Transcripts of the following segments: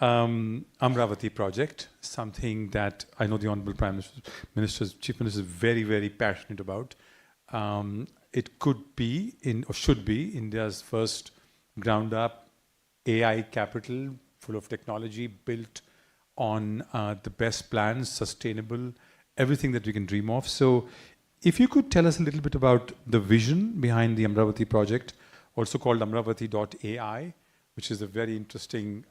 Amaravati project, something that I know the Honorable Prime Minister, Chief Minister is very, very passionate about. It could be, or should be, India's first ground-up AI capital, full of technology, built on the best plans, sustainable, everything that we can dream of. So if you could tell us a little bit about the vision behind the Amaravati project, also called Amaravati.ai, which is a very interesting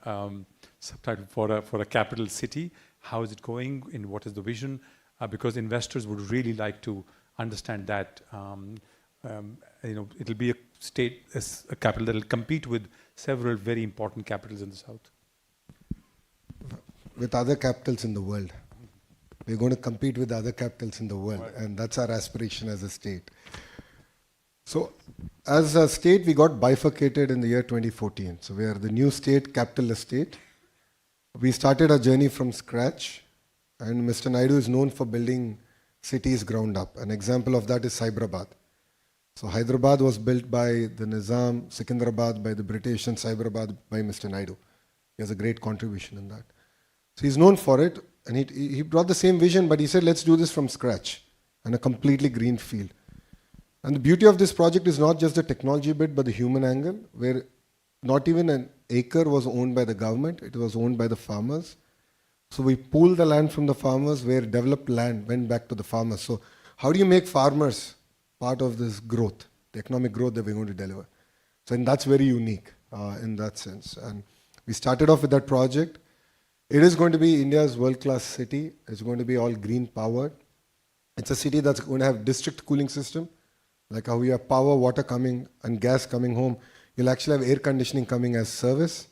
subtitle for a capital city. How is it going and what is the vision? Because investors would really like to understand that. It'll be a state, a capital that will compete with several very important capitals in the south. With other capitals in the world. We're going to compete with other capitals in the world, right. And that's our aspiration as a state. So, as a state, we got bifurcated in the year 2014. So, we are the new state, capitalist state. We started our journey from scratch, and Mr. Naidu is known for building cities ground up. An example of that is Hyderabad. So, Hyderabad was built by the Nizam, Secunderabad by the British, and Hyderabad by Mr. Naidu. He has a great contribution in that. So, he's known for it, and he brought the same vision, but he said, let's do this from scratch, and a completely green field. And the beauty of this project is not just the technology bit, but the human angle, where not even an acre was owned by the government, it was owned by the farmers. So we pooled the land from the farmers, where developed land went back to the farmers. So how do you make farmers part of this growth, the economic growth that we're going to deliver? So and that's very unique in that sense. And we started off with that project. It is going to be India's world-class city. It's going to be all green powered. It's a city that's going to have district cooling system. Like how we have power, water coming and gas coming home, you'll actually have air conditioning coming as service.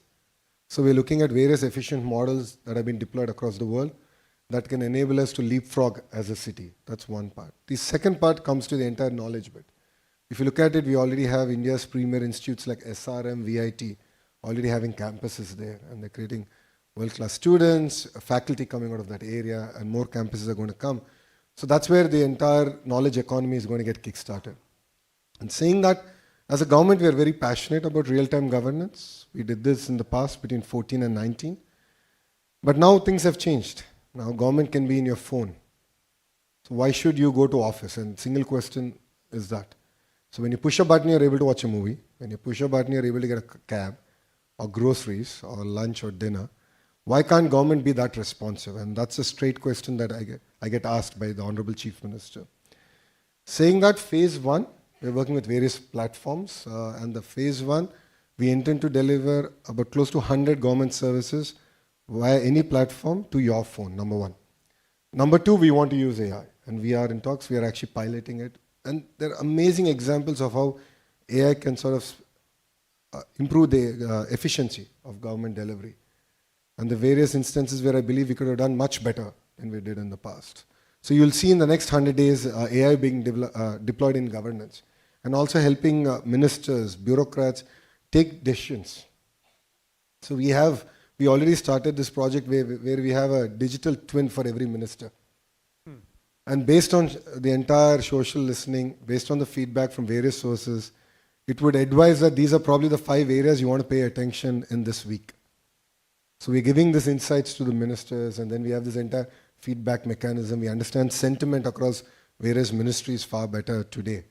So we're looking at various efficient models that have been deployed across the world that can enable us to leapfrog as a city. That's one part. The second part comes to the entire knowledge bit. If you look at it, we already have India's premier institutes like SRM, VIT, already having campuses there, and they're creating world-class students, faculty coming out of that area, and more campuses are going to come. So that's where the entire knowledge economy is going to get kickstarted. And saying that, as a government, we are very passionate about real-time governance. We did this in the past between 14 and 19. But now things have changed. Now government can be in your phone. So why should you go to office? And single question is that. So when you push a button, you're able to watch a movie. When you push a button, you're able to get a cab or groceries or lunch or dinner. Why can't government be that responsive? And that's a straight question that I get asked by the Honorable Chief Minister. Saying that, phase one, we're working with various platforms, and the phase one, we intend to deliver about close to 100 government services via any platform to your phone, number one. Number two, we want to use AI, and we are in talks, we are actually piloting it. And there are amazing examples of how AI can sort of improve the efficiency of government delivery. And the various instances where I believe we could have done much better than we did in the past. So you'll see in the next 100 days AI being deployed in governance and also helping ministers, bureaucrats take decisions. So we already started this project where we have a digital twin for every minister. And based on the entire social listening, based on the feedback from various sources, it would advise that these are probably the 5 areas you want to pay attention in this week. So we're giving these insights to the ministers, and then we have this entire feedback mechanism. We understand sentiment across various ministries far better today.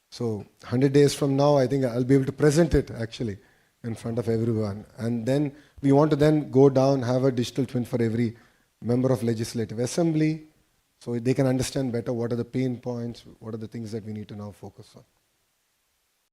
So 100 days from now, I think I'll be able to present it actually in front of everyone. And then we want to then go down, have a digital twin for every member of Legislative Assembly, so they can understand better what are the pain points, what are the things that we need to now focus on.